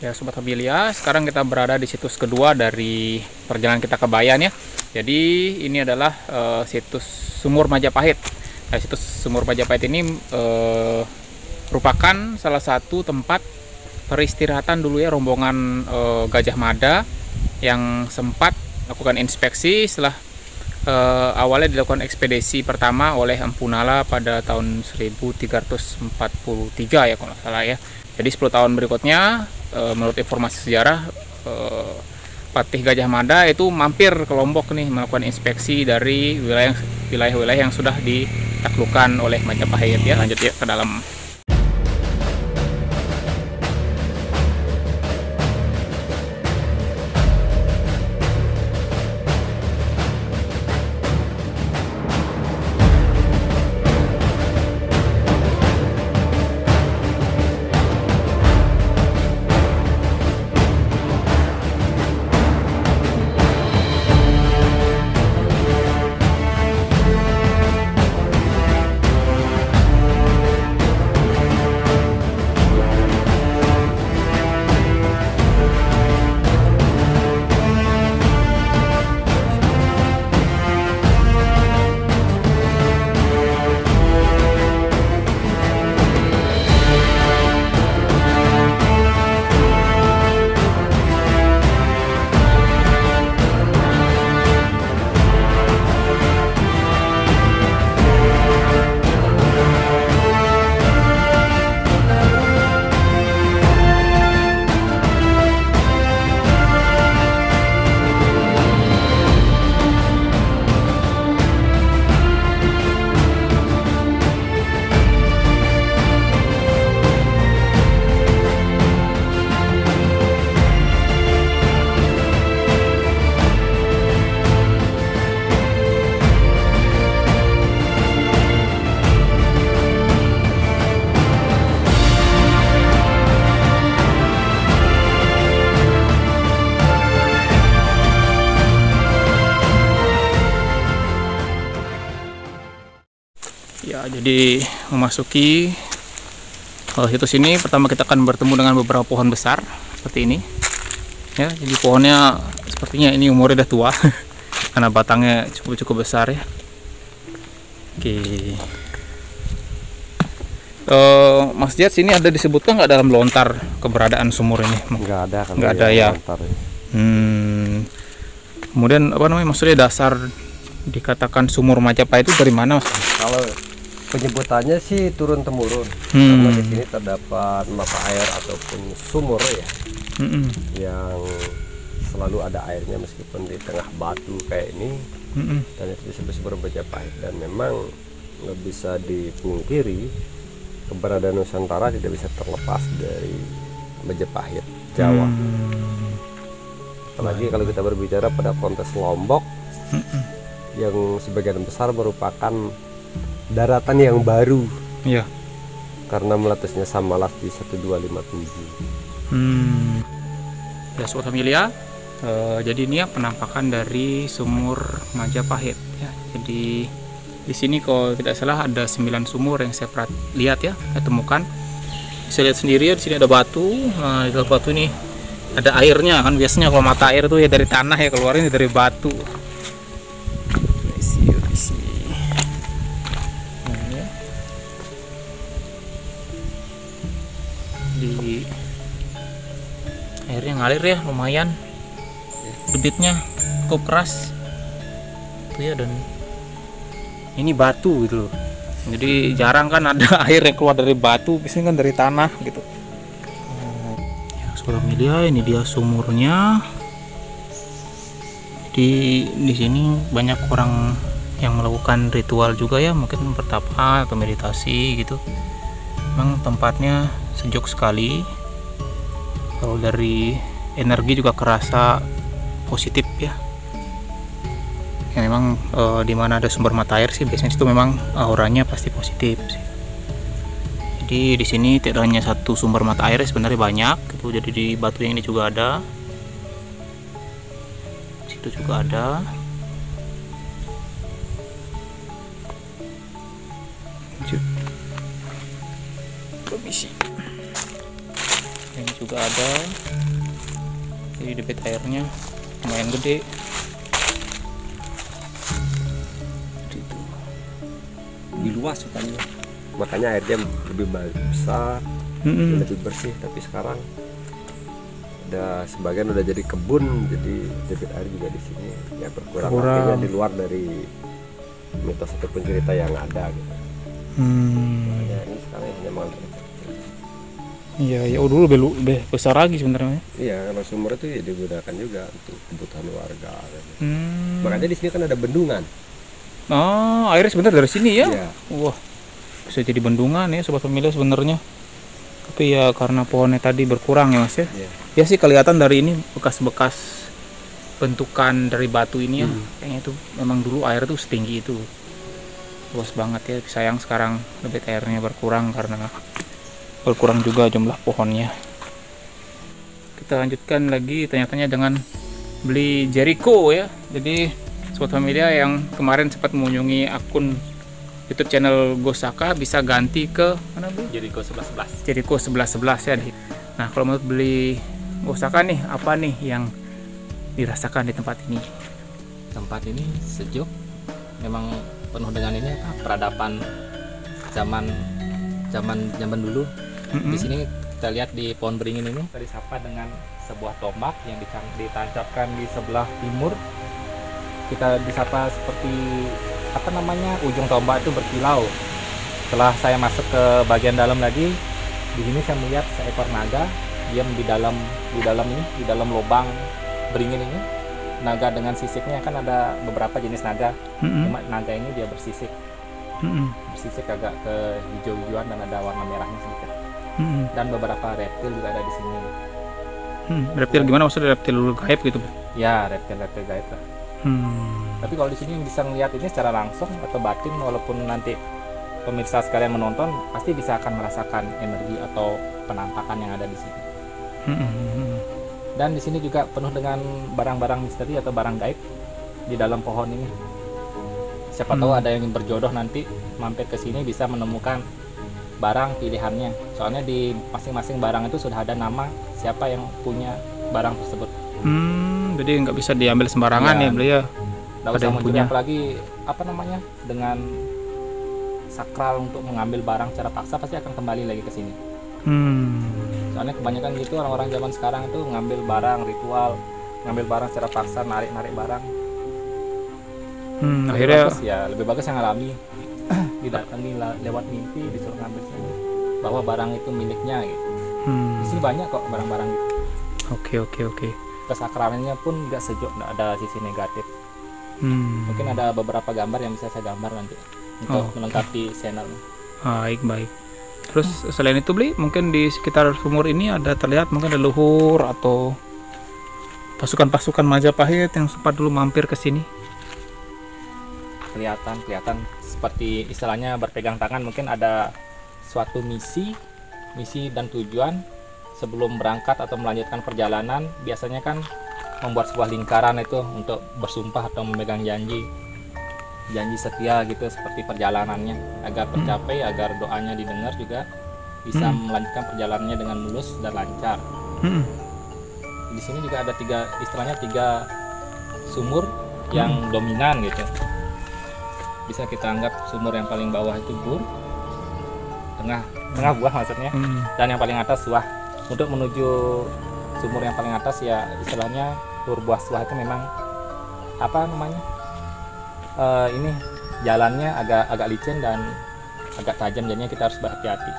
Ya Sobat Habilia, sekarang kita berada di situs kedua dari perjalanan kita ke Bayan ya. Jadi ini adalah situs Sumur Majapahit. Nah, situs Sumur Majapahit ini merupakan salah satu tempat peristirahatan dulu ya rombongan Gajah Mada yang sempat lakukan inspeksi setelah awalnya dilakukan ekspedisi pertama oleh Empu Nala pada tahun 1343 ya kalau nggak salah ya. Jadi 10 tahun berikutnya menurut informasi sejarah Patih Gajah Mada itu mampir ke Lombok nih melakukan inspeksi dari wilayah-wilayah yang sudah ditaklukkan oleh Majapahit ya. Lanjut ya ke dalam. Ya, jadi memasuki situs ini pertama kita akan bertemu dengan beberapa pohon besar seperti ini. Ya, jadi pohonnya sepertinya ini umurnya udah tua karena batangnya cukup besar ya. Oke. Mas Jat, sini ada disebutkan nggak dalam lontar keberadaan sumur ini? Nggak ada, nggak ada ya. Lontar, ya. Kemudian apa namanya maksudnya dasar dikatakan Sumur Majapahit itu dari mana, Mas? Kalau penyebutannya sih turun temurun, karena di sini terdapat mata air ataupun sumur ya, yang selalu ada airnya meskipun di tengah batu kayak ini, dan itu disebut Sumur Majapahit. Dan memang nggak bisa dipungkiri keberadaan Nusantara tidak bisa terlepas dari Majapahit Jawa. Apalagi kalau kita berbicara pada konteks Lombok, yang sebagian besar merupakan daratan yang baru ya, karena meletusnya Samalas di 1257. Ya Sobat Habilia, jadi ini ya penampakan dari Sumur Majapahit ya. Jadi di sini kalau tidak salah ada 9 sumur yang saya lihat ya, saya temukan. Bisa lihat sendiri ya, di sini ada batu. Nah, di dalam batu ini ada airnya kan, biasanya kalau mata air itu ya dari tanah ya, keluarnya dari batu. Di airnya ngalir ya, lumayan debitnya cukup keras tuh ya, dan ini batu gitu loh, jadi jarang kan ada air yang keluar dari batu, biasanya kan dari tanah gitu ya. Sobat Habilia, ini dia sumurnya. Di sini banyak orang yang melakukan ritual juga ya, mungkin bertapa atau meditasi gitu. Memang tempatnya sejuk sekali. Kalau dari energi juga kerasa positif ya. Ya memang di mana ada sumber mata air sih biasanya itu memang auranya pasti positif sih. Jadi di sini tidak hanya satu sumber mata air, sebenarnya banyak gitu. Jadi di batu yang ini juga ada. Di situ juga ada. Lanjut. Permisi. Ini juga ada. Jadi debit airnya lumayan gede. Lebih luas hutannya, makanya airnya lebih besar, lebih bersih. Tapi sekarang udah sebagian udah jadi kebun, jadi debit air juga di sini ya berkurang. Artinya di luar dari mitos ataupun cerita yang ada gitu. Makanya ini sekarang memang iya, ya dulu lebih besar lagi sebenarnya. Iya, kalau sumur itu ya digunakan juga untuk kebutuhan warga. Makanya di sini kan ada bendungan. Oh, airnya sebentar dari sini ya? Iya. Wah, bisa jadi bendungan ya sobat pemilik sebenarnya. Tapi ya karena pohonnya tadi berkurang ya Mas ya. Iya. Ya sih kelihatan dari ini bekas-bekas bentukan dari batu ini ya. Kayaknya itu memang dulu air tuh setinggi itu. Luas banget ya. Sayang sekarang debit airnya berkurang karena berkurang juga jumlah pohonnya. Kita lanjutkan lagi tanya-tanya dengan beli Jericho ya. Jadi sobat familia yang kemarin sempat mengunjungi akun YouTube channel Gosaka bisa ganti ke mana Bu? Jericho 1111. Jericho 1111 ya. Nah, kalau menurut beli Gosaka nih, apa nih yang dirasakan di tempat ini? Tempat ini sejuk, memang penuh dengan ini apa? Peradaban zaman dulu. Di sini kita lihat di pohon beringin ini disapa dengan sebuah tombak yang ditancapkan di sebelah timur. Kita disapa seperti apa namanya, ujung tombak itu berkilau. Setelah saya masuk ke bagian dalam lagi, di sini saya melihat seekor naga diam di dalam lubang beringin ini. Naga dengan sisiknya, kan ada beberapa jenis naga. Cuma naga ini dia bersisik. Bersisik agak ke hijau-hijauan dan ada warna merahnya sedikit. Dan beberapa reptil juga ada di sini. Reptil gimana maksudnya, reptil gaib gitu? Ya, reptil gaib lah. Tapi kalau di sini bisa ngelihat ini secara langsung atau batin, walaupun nanti pemirsa sekalian menonton pasti bisa akan merasakan energi atau penampakan yang ada di sini. Dan di sini juga penuh dengan barang-barang misteri atau barang gaib di dalam pohon ini. Siapa tahu ada yang ingin berjodoh nanti mampir ke sini bisa menemukan barang pilihannya. Soalnya di masing-masing barang itu sudah ada nama siapa yang punya barang tersebut. Jadi nggak bisa diambil sembarangan ya beliau. Nggak usah munculnya apalagi apa namanya, dengan sakral untuk mengambil barang secara paksa, pasti akan kembali lagi ke sini. Soalnya kebanyakan gitu orang-orang zaman sekarang itu ngambil barang ritual, ngambil barang secara paksa, narik barang. Akhirnya lebih bagus yang alami. Didatangi lewat mimpi, disuruh ngambil sini bahwa barang itu miliknya gitu. Di sini banyak kok barang-barang gitu. Oke. Kesakralannya pun nggak sejuk, nggak ada sisi negatif. Mungkin ada beberapa gambar yang bisa saya gambar nanti untuk melengkapi channel. Baik. Terus selain itu beli, mungkin di sekitar sumur ini ada terlihat mungkin leluhur atau pasukan-pasukan Majapahit yang sempat dulu mampir ke sini. Kelihatan seperti istilahnya berpegang tangan, mungkin ada suatu misi dan tujuan sebelum berangkat atau melanjutkan perjalanan. Biasanya kan membuat sebuah lingkaran itu untuk bersumpah atau memegang janji setia gitu, seperti perjalanannya agar tercapai, agar doanya didengar juga bisa melanjutkan perjalanannya dengan mulus dan lancar. Di sini juga ada tiga sumur yang dominan gitu. Bisa kita anggap sumur yang paling bawah itu bur, tengah buah maksudnya, dan yang paling atas suah. Untuk menuju sumur yang paling atas ya istilahnya bur buah suah itu memang apa namanya, ini jalannya agak licin dan agak tajam, jadinya kita harus berhati-hati.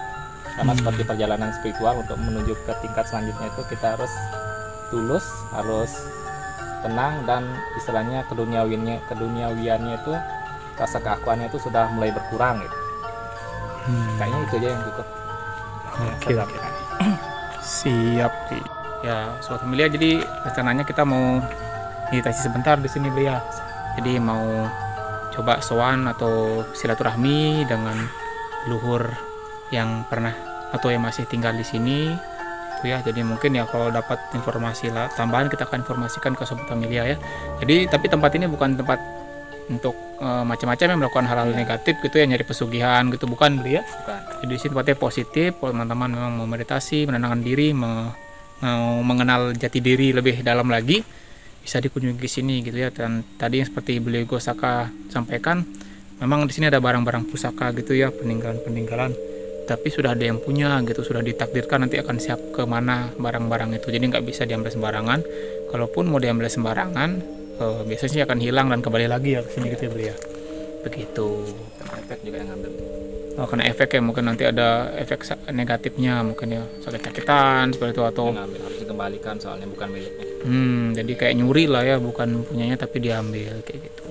Karena seperti perjalanan spiritual, untuk menuju ke tingkat selanjutnya itu kita harus tulus, harus tenang, dan istilahnya keduniawiannya itu, rasa keakuannya itu sudah mulai berkurang gitu. Kayaknya itu aja yang cukup. Oke. Siap. Ya, sobat familia, jadi rencananya kita mau meditasi sebentar di sini beliau. Jadi mau coba sowan atau silaturahmi dengan leluhur yang pernah atau yang masih tinggal di sini. Ya, jadi mungkin ya kalau dapat informasi tambahan kita akan informasikan ke sobat familia ya. Jadi tapi tempat ini bukan tempat untuk macam-macam yang melakukan hal-hal negatif gitu ya, nyari pesugihan gitu, bukan beli ya? Bukan. Jadi di sini tempatnya positif. Kalau teman-teman memang mau meditasi, menenangkan diri, mau mengenal jati diri lebih dalam lagi, bisa dikunjungi ke sini gitu ya. Dan tadi yang seperti beliau Gosaka sampaikan, memang di sini ada barang-barang pusaka gitu ya, peninggalan-peninggalan, tapi sudah ada yang punya gitu, sudah ditakdirkan nanti akan siap ke mana barang-barang itu. Jadi nggak bisa diambil sembarangan. Kalaupun mau diambil sembarangan, biasanya akan hilang dan kembali lagi ya ke sini gitu ya beliau. Begitu. Karena efek juga yang ngambil. Oh, karena efek ya, mungkin nanti ada efek negatifnya mungkin ya, sakit-sakitan seperti itu atau Yang ngambil harus dikembalikan soalnya bukan miliknya. jadi kayak nyuri lah ya, bukan punyanya tapi diambil kayak gitu.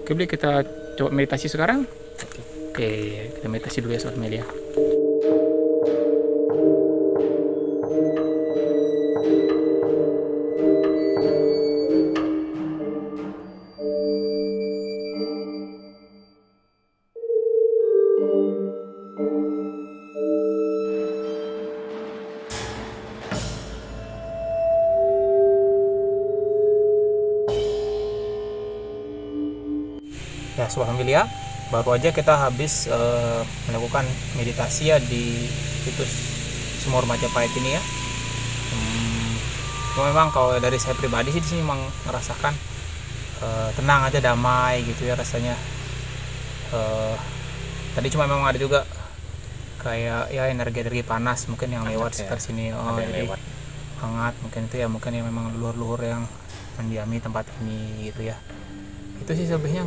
Oke, Bli, kita coba meditasi sekarang. Oke, kita meditasi dulu ya Sobat Melia. Ya, Sobat Familia, baru aja kita habis melakukan meditasi ya di situs Sumur Majapahit ini ya. Cuma memang kalau dari saya pribadi sih di sini memang merasakan tenang aja, damai gitu ya rasanya. Tadi cuma memang ada juga kayak ya energi panas mungkin yang lewat sekitar sini. Jadi lewat. hangat mungkin itu ya, mungkin yang memang leluhur-leluhur yang mendiami tempat ini gitu ya. Itu sih selebihnya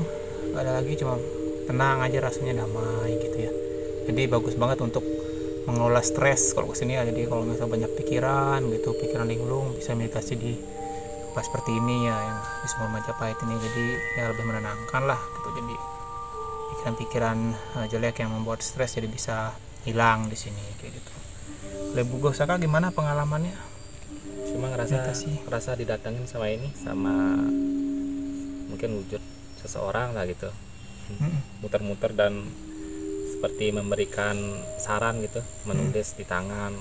nggak ada lagi, cuma tenang aja rasanya, damai gitu ya. Jadi bagus banget untuk mengelola stres kalau kesini ya. Jadi kalau misalnya banyak pikiran gitu, pikiran linglung, bisa meditasi di tempat seperti ini ya, yang di Sumur Majapahit ini. Jadi ya lebih menenangkan lah gitu. Jadi pikiran-pikiran jelek yang membuat stres jadi bisa hilang di sini kayak gitu. Bu Gosaka gimana pengalamannya? Cuma ngerasa didatengin sama ini, sama mungkin wujud seseorang lah gitu, muter-muter dan seperti memberikan saran gitu, menulis di tangan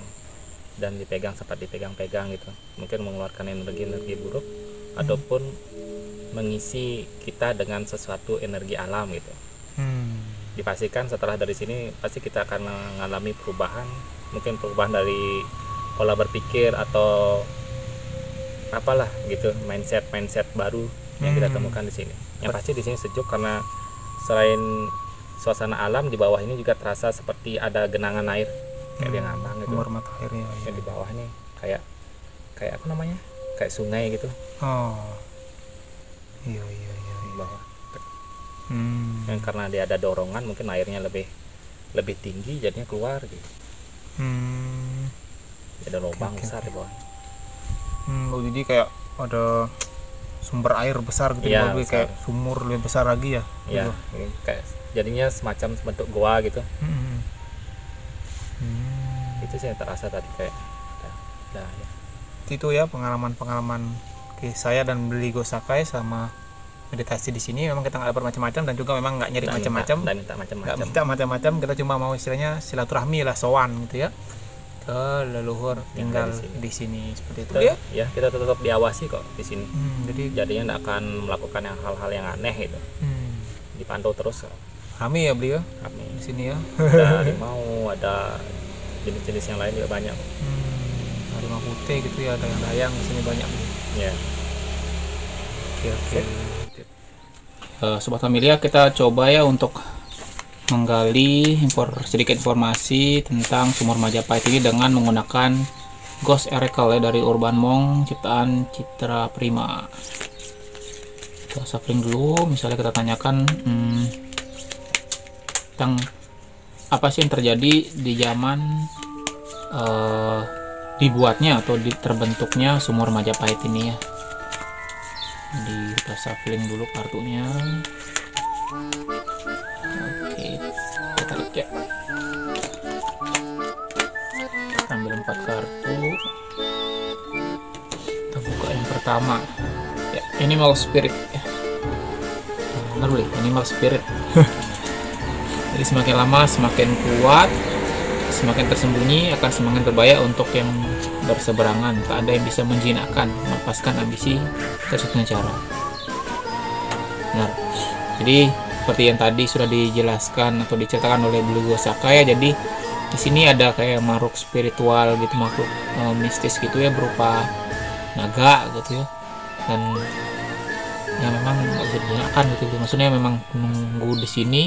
dan sempat dipegang-pegang gitu, mungkin mengeluarkan energi-energi buruk ataupun mengisi kita dengan sesuatu energi alam gitu. Dipastikan setelah dari sini pasti kita akan mengalami perubahan, mungkin perubahan dari pola berpikir atau apalah gitu, mindset baru yang kita temukan di sini. Yang pasti di sini sejuk karena selain suasana alam, di bawah ini juga terasa seperti ada genangan air kayak dia ngambang gitu. Keluar mata airnya ya. Yang di bawah ini kayak apa namanya? Kayak sungai gitu. Oh. Iya. Di bawah. Yang karena dia ada dorongan, mungkin airnya lebih tinggi jadinya keluar gitu. Ada lubang besar di bawah. Jadi kayak ada sumber air besar gitu ya, lebih kayak sumur lebih besar lagi ya. Iya, kayak jadinya semacam bentuk goa gitu. Itu sih yang terasa tadi kayak ya. Itu ya pengalaman saya dan beli Gosaka sama meditasi di sini. Memang kita nggak dapat macam-macam dan juga memang nggak nyari macam-macam. Nggak minta macam-macam. Kita cuma mau istilahnya silaturahmi lah, sowan gitu ya, ke leluhur tinggal di sini seperti itu ya. Kita tetap diawasi kok di sini. Jadi jadinya nggak akan melakukan hal-hal yang aneh gitu. Dipantau terus. Kami ya beliau Kami di sini ya. Ada harimau, ada jenis-jenis yang lain juga banyak. Harimau putih gitu ya, ada yang dayang di sini banyak. Ya. Oke. Sobat Familia, kita coba ya untuk menggali sedikit informasi tentang Sumur Majapahit ini dengan menggunakan Ghost Oracle ya, dari Urban Monk ciptaan Citra Prima. Kita shuffling dulu, misalnya kita tanyakan tentang apa sih yang terjadi di zaman dibuatnya atau terbentuknya Sumur Majapahit ini ya. Jadi kita shuffling dulu kartunya. Oke, kita lihat ya. Ambil 4 kartu. Kita buka yang pertama ya, Animal Spirit ya. Benar boleh, Animal Spirit. Jadi semakin lama semakin kuat, semakin tersembunyi, akan semakin berbahaya untuk yang berseberangan. Tak ada yang bisa menjinakkan, melepaskan ambisi tersebut cara. Benar. Jadi seperti yang tadi sudah dijelaskan atau diceritakan oleh Bligo Saka ya, jadi di sini ada kayak makhluk spiritual gitu, makhluk mistis gitu ya, berupa naga gitu ya, dan yang memang nggak bisa digunakan gitu. Maksudnya memang menunggu di sini,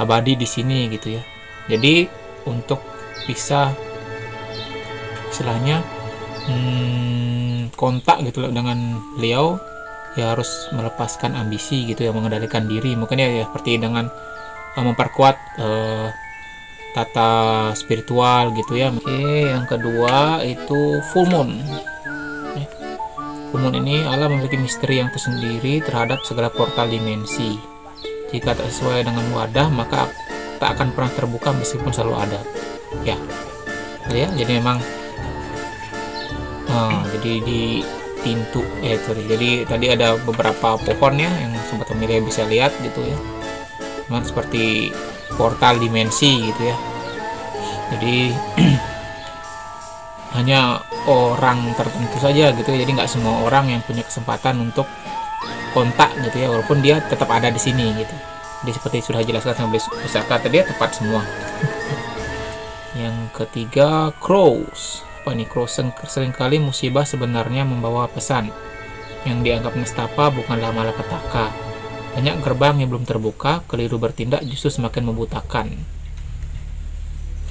abadi di sini gitu ya. Jadi untuk bisa istilahnya kontak gitu loh dengan beliau, ya harus melepaskan ambisi gitu ya, mengendalikan diri. Mungkin ya seperti dengan memperkuat tata spiritual gitu ya. Oke, yang kedua itu full moon. Full moon ini Allah memiliki misteri yang tersendiri terhadap segala portal dimensi. Jika tak sesuai dengan wadah, maka tak akan pernah terbuka meskipun selalu ada. Ya, jadi memang jadi di pintu jadi tadi ada beberapa pohon ya yang sobat pemilih bisa lihat gitu ya, memang seperti portal dimensi gitu ya. Jadi hanya orang tertentu saja gitu ya, jadi nggak semua orang yang punya kesempatan untuk kontak gitu ya, walaupun dia tetap ada di sini gitu. Jadi seperti sudah jelaskan sama Pusaka tadi ya, tepat semua. Yang ketiga, crows. Apa nih crows? Seringkali musibah sebenarnya membawa pesan yang dianggap nestapa, bukanlah malapetaka. Banyak gerbang yang belum terbuka, keliru bertindak justru semakin membutakan.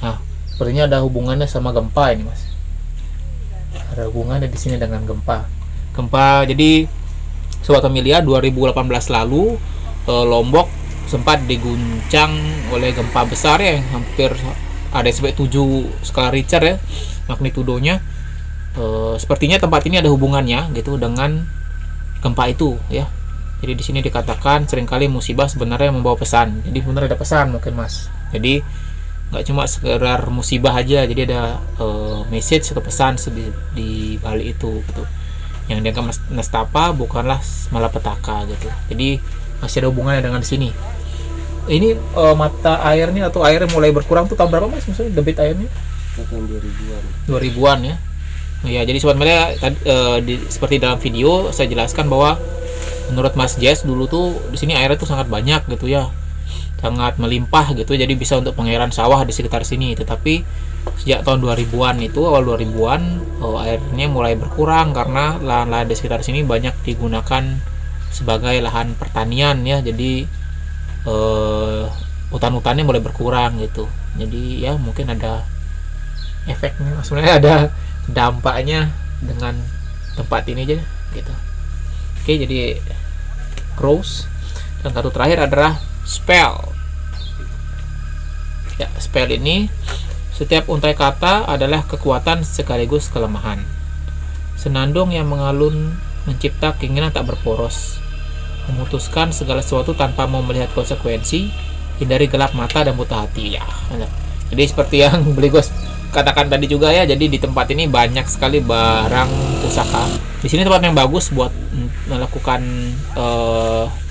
Nah, sepertinya ada hubungannya sama gempa ini, Mas. Ada hubungannya di sini dengan gempa. Jadi Sobat Familia 2018 lalu Lombok sempat diguncang oleh gempa besar ya, yang hampir ada sampai 7 skala Richter ya magnitudonya. Sepertinya tempat ini ada hubungannya gitu dengan gempa itu ya. Jadi di sini dikatakan seringkali musibah sebenarnya membawa pesan. Jadi benar ada pesan mungkin, Mas. Jadi nggak cuma sekedar musibah aja, jadi ada message atau pesan di balik itu gitu. Yang dianggap nestapa bukanlah malapetaka gitu. Jadi masih ada hubungannya dengan sini. Ini mata airnya atau airnya mulai berkurang tuh tahun berapa, Mas? Maksudnya debit airnya? Tahun 2000-an. 2000-an ya. Ya, jadi Sobat Melia seperti dalam video saya jelaskan bahwa menurut Mas Jess dulu tuh di sini airnya tuh sangat banyak gitu ya. Sangat melimpah gitu, jadi bisa untuk pengairan sawah di sekitar sini. Tetapi sejak tahun 2000-an itu, awal 2000-an airnya mulai berkurang karena lahan-lahan di sekitar sini banyak digunakan sebagai lahan pertanian ya. Jadi hutan-hutannya mulai berkurang gitu. Jadi ya mungkin ada efeknya, sebenarnya ada dampaknya dengan tempat ini aja gitu. Oke, jadi crows. Dan satu terakhir adalah spell. Ya, spell ini setiap untai kata adalah kekuatan sekaligus kelemahan. Senandung yang mengalun mencipta keinginan tak berporos, memutuskan segala sesuatu tanpa mau melihat konsekuensi, hindari gelap mata dan buta hati. Ya, jadi seperti yang Bligos katakan tadi juga ya, jadi di tempat ini banyak sekali barang pusaka. Di sini tempat yang bagus buat melakukan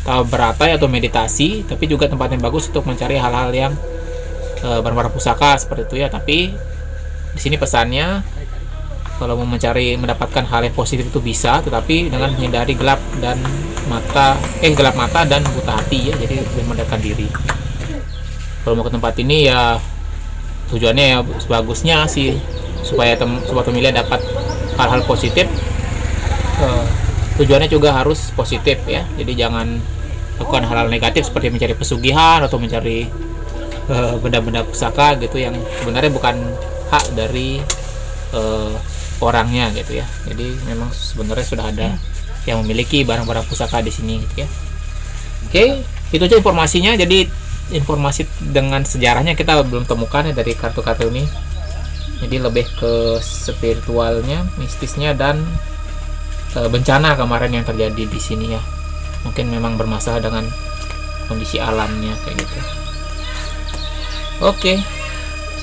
beratai atau meditasi, tapi juga tempat yang bagus untuk mencari hal-hal yang barang-barang pusaka seperti itu ya. Tapi di sini pesannya kalau mau mendapatkan hal yang positif itu bisa, tetapi dengan menghindari gelap mata dan buta hati ya. Jadi lebih mendekatkan diri. Kalau mau ke tempat ini ya tujuannya ya sebagusnya sih supaya sobat pemilih dapat hal-hal positif. Tujuannya juga harus positif ya. Jadi jangan lakukan hal-hal negatif seperti mencari pesugihan atau mencari benda-benda pusaka gitu yang sebenarnya bukan hak dari orangnya gitu ya. Jadi memang sebenarnya sudah ada yang memiliki barang-barang pusaka di sini gitu ya. Oke, itu aja informasinya. Jadi informasi dengan sejarahnya kita belum temukan ya dari kartu-kartu ini. Jadi lebih ke spiritualnya, mistisnya, dan bencana kemarin yang terjadi di sini ya. Mungkin memang bermasalah dengan kondisi alamnya kayak gitu. Oke,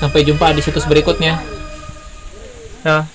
sampai jumpa di situs berikutnya. Nah.